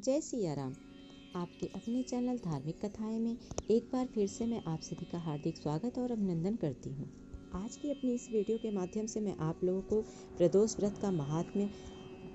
जय सिया राम। आपके अपने चैनल धार्मिक कथाएं में एक बार फिर से मैं आप सभी का हार्दिक स्वागत और अभिनंदन करती हूँ। आज की अपनी इस वीडियो के माध्यम से मैं आप लोगों को प्रदोष व्रत का महात्म्य,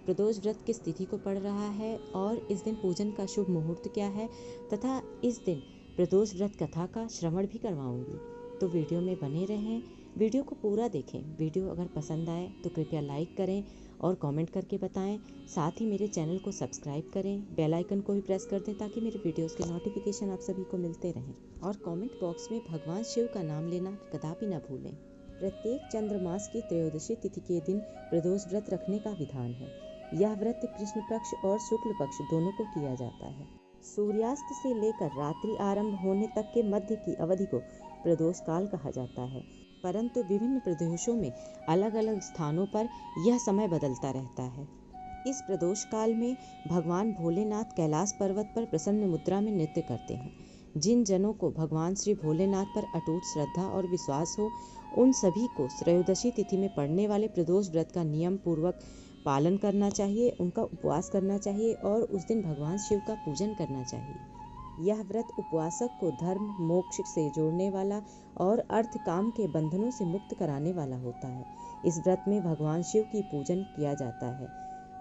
प्रदोष व्रत किस तिथि को पड़ रहा है और इस दिन पूजन का शुभ मुहूर्त क्या है तथा इस दिन प्रदोष व्रत कथा का श्रवण भी करवाऊंगी। तो वीडियो में बने रहें, वीडियो को पूरा देखें। वीडियो अगर पसंद आए तो कृपया लाइक करें और कमेंट करके बताएं। साथ ही मेरे चैनल को सब्सक्राइब करें, बेल आइकन को भी प्रेस कर दें ताकि मेरे वीडियोस के नोटिफिकेशन आप सभी को मिलते रहें। और कमेंट बॉक्स में भगवान शिव का नाम लेना कदापि न भूलें। प्रत्येक चंद्रमास की त्रयोदशी तिथि के दिन प्रदोष व्रत रखने का विधान है। यह व्रत कृष्ण पक्ष और शुक्ल पक्ष दोनों को किया जाता है। सूर्यास्त से लेकर रात्रि आरंभ होने तक के मध्य की अवधि को प्रदोष काल कहा जाता है, परंतु विभिन्न प्रदेशों में अलग अलग स्थानों पर यह समय बदलता रहता है। इस प्रदोष काल में भगवान भोलेनाथ कैलाश पर्वत पर प्रसन्न मुद्रा में नृत्य करते हैं। जिन जनों को भगवान श्री भोलेनाथ पर अटूट श्रद्धा और विश्वास हो, उन सभी को त्रयोदशी तिथि में पड़ने वाले प्रदोष व्रत का नियम पूर्वक पालन करना चाहिए, उनका उपवास करना चाहिए और उस दिन भगवान शिव का पूजन करना चाहिए। यह व्रत उपवासक को धर्म मोक्ष से जोड़ने वाला और अर्थ काम के बंधनों से मुक्त कराने वाला होता है। इस व्रत में भगवान शिव की पूजन किया जाता है।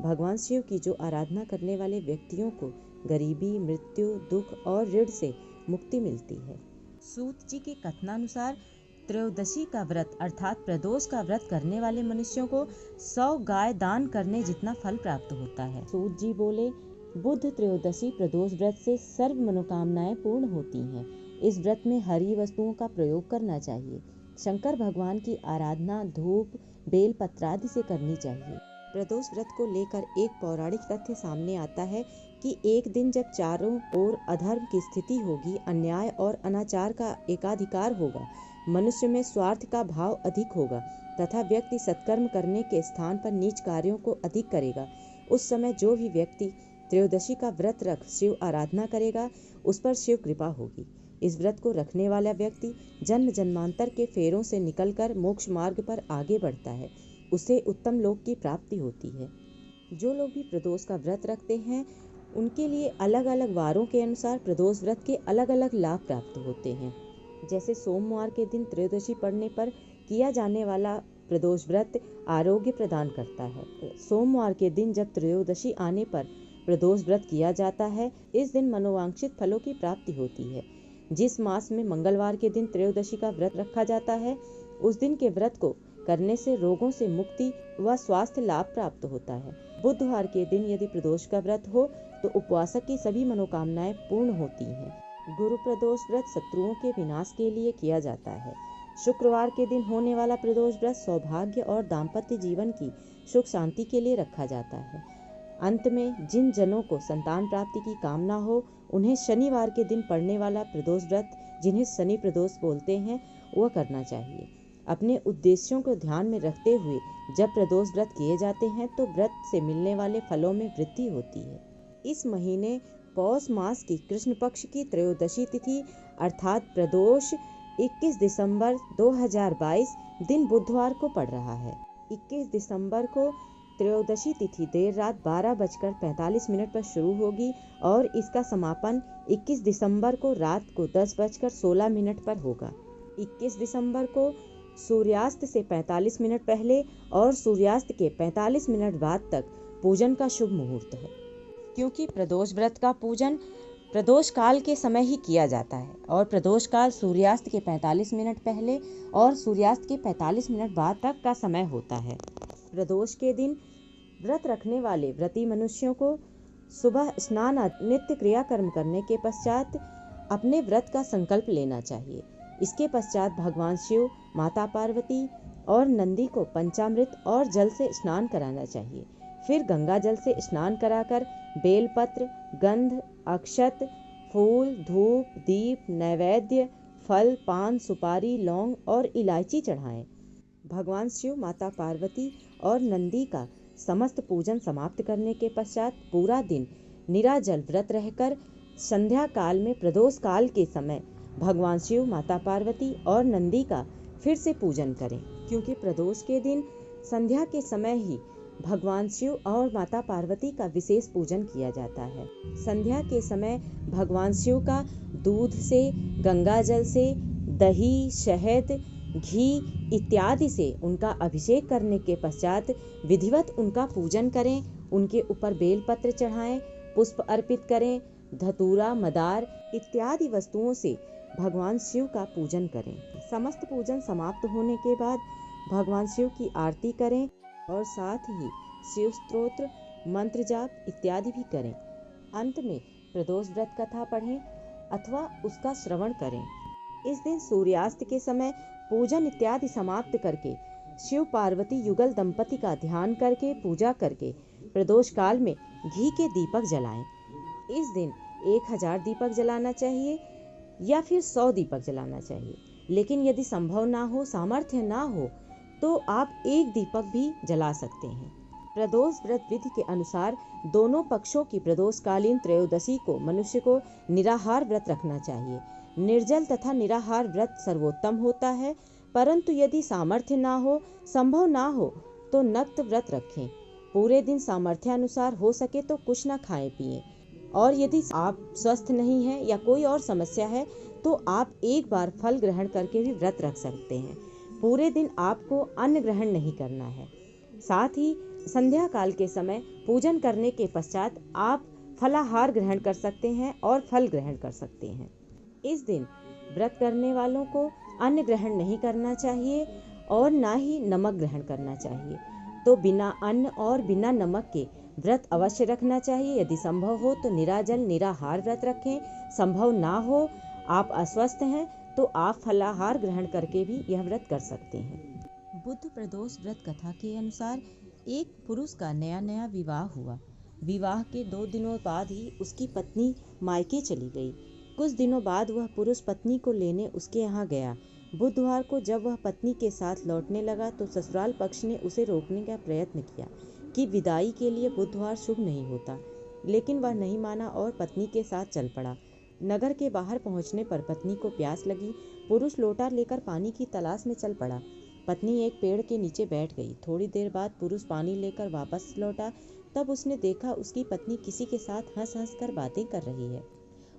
भगवान शिव की जो आराधना करने वाले व्यक्तियों को गरीबी, मृत्यु, दुख और ऋण से मुक्ति मिलती है। सूत जी के कथनानुसार त्रयोदशी का व्रत अर्थात प्रदोष का व्रत करने वाले मनुष्यों को 100 गाय दान करने जितना फल प्राप्त होता है। सूत जी बोले, बुध त्रयोदशी प्रदोष व्रत से सर्व मनोकामनाएं पूर्ण होती हैं। इस व्रत में हरी वस्तुओं का प्रयोग करना चाहिए। शंकर भगवान की आराधना धूप, बेल पत्र आदि से करनी चाहिए। प्रदोष व्रत को लेकर एक पौराणिक तथ्य सामने आता है कि एक दिन जब चारों ओर अधर्म की स्थिति होगी, अन्याय और अनाचार का एकाधिकार होगा, मनुष्य में स्वार्थ का भाव अधिक होगा तथा व्यक्ति सत्कर्म करने के स्थान पर नीच कार्यों को अधिक करेगा, उस समय जो भी व्यक्ति त्रयोदशी का व्रत रख शिव आराधना करेगा, उस पर शिव कृपा होगी। इस व्रत को रखने वाला व्यक्ति जन्म जन्मांतर के फेरों से निकलकर मोक्ष मार्ग पर आगे बढ़ता है, उसे उत्तम लोक की प्राप्ति होती है। जो लोग भी प्रदोष का व्रत रखते हैं, उनके लिए अलग अलग वारों के अनुसार प्रदोष व्रत के अलग अलग लाभ प्राप्त होते हैं। जैसे सोमवार के दिन त्रयोदशी पड़ने पर किया जाने वाला प्रदोष व्रत आरोग्य प्रदान करता है। सोमवार के दिन जब त्रयोदशी आने पर प्रदोष व्रत किया जाता है, इस दिन मनोवांछित फलों की प्राप्ति होती है। जिस मास में मंगलवार के दिन त्रयोदशी का व्रत रखा जाता है, उस दिन के व्रत को करने से रोगों से मुक्ति व स्वास्थ्य लाभ प्राप्त होता है। बुधवार के दिन यदि प्रदोष का व्रत हो तो उपवासक की सभी मनोकामनाएं पूर्ण होती हैं। गुरु प्रदोष व्रत शत्रुओं के विनाश के लिए किया जाता है। शुक्रवार के दिन होने वाला प्रदोष व्रत सौभाग्य और दाम्पत्य जीवन की सुख शांति के लिए रखा जाता है। अंत में जिन जनों को संतान प्राप्ति की कामना हो, उन्हें शनिवार के दिन पड़ने वाला प्रदोष व्रत, जिन्हें शनि प्रदोष बोलते हैं, वह करना चाहिए। अपने उद्देश्यों को ध्यान में रखते हुए जब प्रदोष व्रत किए जाते हैं तो व्रत से मिलने वाले फलों में वृद्धि होती है। इस महीने पौष मास की कृष्ण पक्ष की त्रयोदशी तिथि अर्थात प्रदोष 21 दिसंबर 2022 दिन बुधवार को पड़ रहा है। 21 दिसंबर को त्रयोदशी तिथि देर रात 12:45 पर शुरू होगी और इसका समापन 21 दिसंबर को रात को 10:16 पर होगा। 21 दिसंबर को सूर्यास्त से 45 मिनट पहले और सूर्यास्त के 45 मिनट बाद तक पूजन का शुभ मुहूर्त है। क्योंकि प्रदोष व्रत का पूजन प्रदोष काल के समय ही किया जाता है और प्रदोष काल सूर्यास्त के 45 मिनट पहले और सूर्यास्त के 45 मिनट बाद तक का समय होता है। प्रदोष के दिन व्रत रखने वाले व्रती मनुष्यों को सुबह स्नान नित्य क्रियाकर्म करने के पश्चात अपने व्रत का संकल्प लेना चाहिए। इसके पश्चात भगवान शिव, माता पार्वती और नंदी को पंचामृत और जल से स्नान कराना चाहिए। फिर गंगा जल से स्नान कराकर बेलपत्र, गंध, अक्षत, फूल, धूप, दीप, नैवेद्य, फल, पान, सुपारी, लौंग और इलायची चढ़ाएं। भगवान शिव, माता पार्वती और नंदी का समस्त पूजन समाप्त करने के पश्चात पूरा दिन निराजल व्रत रहकर संध्या काल में प्रदोष काल के समय भगवान शिव, माता पार्वती और नंदी का फिर से पूजन करें। क्योंकि प्रदोष के दिन संध्या के समय ही भगवान शिव और माता पार्वती का विशेष पूजन किया जाता है। संध्या के समय भगवान शिव का दूध से, गंगा जल से, दही, शहद, घी इत्यादि से उनका अभिषेक करने के पश्चात विधिवत उनका पूजन करें। उनके ऊपर बेलपत्र चढ़ाएं, पुष्प अर्पित करें, धतूरा, मदार इत्यादि वस्तुओं से भगवान शिव का पूजन करें। समस्त पूजन समाप्त होने के बाद भगवान शिव की आरती करें और साथ ही शिव स्तोत्र, मंत्र जाप इत्यादि भी करें। अंत में प्रदोष व्रत कथा पढ़ें अथवा उसका श्रवण करें। इस दिन सूर्यास्त के समय पूजन इत्यादि समाप्त करके शिव पार्वती युगल दंपति का ध्यान करके पूजा करके प्रदोष काल में घी के दीपक जलाएं। इस दिन 1000 दीपक जलाना चाहिए या फिर 100 दीपक जलाना चाहिए, लेकिन यदि संभव ना हो, सामर्थ्य ना हो तो आप एक दीपक भी जला सकते हैं। प्रदोष व्रत विधि के अनुसार दोनों पक्षों की प्रदोषकालीन त्रयोदशी को मनुष्य को निराहार व्रत रखना चाहिए। निर्जल तथा निराहार व्रत सर्वोत्तम होता है, परंतु यदि सामर्थ्य ना हो, संभव ना हो तो नक्त व्रत रखें। पूरे दिन सामर्थ्यानुसार हो सके तो कुछ ना खाएं पिएं, और यदि आप स्वस्थ नहीं हैं या कोई और समस्या है तो आप एक बार फल ग्रहण करके भी व्रत रख सकते हैं। पूरे दिन आपको अन्न ग्रहण नहीं करना है। साथ ही संध्या काल के समय पूजन करने के पश्चात आप फलाहार ग्रहण कर सकते हैं और फल ग्रहण कर सकते हैं। इस दिन व्रत करने वालों को अन्न ग्रहण नहीं करना चाहिए और ना ही नमक ग्रहण करना चाहिए। तो बिना अन्न और बिना नमक के व्रत अवश्य रखना चाहिए। यदि संभव हो तो निराजल निराहार व्रत रखें। संभव ना हो, आप अस्वस्थ हैं, तो आप फलाहार ग्रहण करके भी यह व्रत कर सकते हैं। बुद्ध प्रदोष व्रत कथा के अनुसार एक पुरुष का नया विवाह हुआ। विवाह के 2 दिनों बाद ही उसकी पत्नी मायके चली गई। कुछ दिनों बाद वह पुरुष पत्नी को लेने उसके यहाँ गया। बुधवार को जब वह पत्नी के साथ लौटने लगा तो ससुराल पक्ष ने उसे रोकने का प्रयत्न किया कि विदाई के लिए बुधवार शुभ नहीं होता, लेकिन वह नहीं माना और पत्नी के साथ चल पड़ा। नगर के बाहर पहुंचने पर पत्नी को प्यास लगी। पुरुष लोटा लेकर पानी की तलाश में चल पड़ा। पत्नी एक पेड़ के नीचे बैठ गई। थोड़ी देर बाद पुरुष पानी लेकर वापस लौटा। तब उसने देखा उसकी पत्नी किसी के साथ हंस कर बातें कर रही है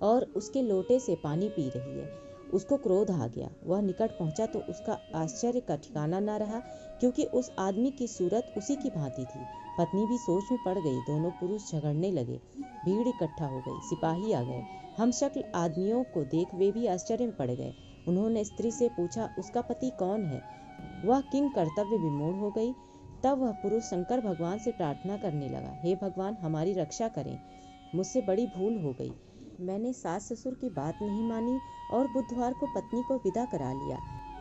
और उसके लोटे से पानी पी रही है। उसको क्रोध आ गया। वह निकट पहुंचा तो उसका आश्चर्य का ठिकाना न रहा, क्योंकि उस आदमी की सूरत उसी की भांति थी। पत्नी भी सोच में पड़ गई। दोनों पुरुष झगड़ने लगे। भीड़ इकट्ठा हो गई। सिपाही आ गए। हमशक्ल आदमियों को देख वे भी आश्चर्य में पड़ गए। उन्होंने स्त्री से पूछा, उसका पति कौन है? वह किंग कर्तव्य विमूढ़ हो गई। तब वह पुरुष शंकर भगवान से प्रार्थना करने लगा, हे भगवान, हमारी रक्षा करें। मुझसे बड़ी भूल हो गई। मैंने सास ससुर की बात नहीं मानी और बुधवार को पत्नी को विदा करा लिया।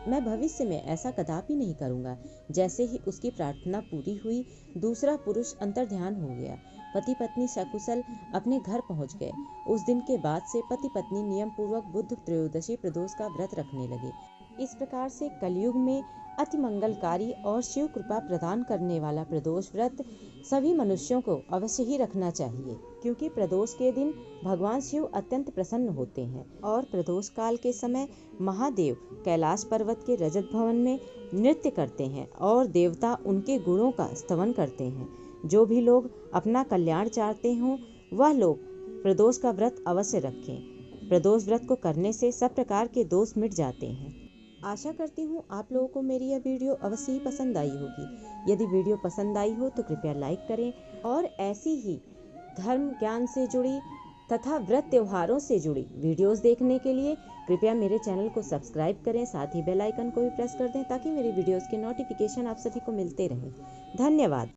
मैं भविष्य में ऐसा कदापि नहीं करूंगा। जैसे ही उसकी प्रार्थना पूरी हुई, दूसरा पुरुष अंतर्ध्यान हो गया। पति पत्नी सकुशल अपने घर पहुंच गए। उस दिन के बाद से पति पत्नी नियम पूर्वक बुद्ध त्रयोदशी प्रदोष का व्रत रखने लगे। इस प्रकार से कलयुग में अति मंगलकारी और शिव कृपा प्रदान करने वाला प्रदोष व्रत सभी मनुष्यों को अवश्य ही रखना चाहिए, क्योंकि प्रदोष के दिन भगवान शिव अत्यंत प्रसन्न होते हैं। और प्रदोष काल के समय महादेव कैलाश पर्वत के रजत भवन में नृत्य करते हैं और देवता उनके गुणों का स्तवन करते हैं। जो भी लोग अपना कल्याण चाहते हों वह लोग प्रदोष का व्रत अवश्य रखें। प्रदोष व्रत को करने से सब प्रकार के दोष मिट जाते हैं। आशा करती हूँ आप लोगों को मेरी यह वीडियो अवश्य ही पसंद आई होगी। यदि वीडियो पसंद आई हो तो कृपया लाइक करें और ऐसी ही धर्म ज्ञान से जुड़ी तथा व्रत त्योहारों से जुड़ी वीडियोस देखने के लिए कृपया मेरे चैनल को सब्सक्राइब करें। साथ ही बेल आइकन को भी प्रेस कर दें ताकि मेरी वीडियोस के नोटिफिकेशन आप सभी को मिलते रहें। धन्यवाद।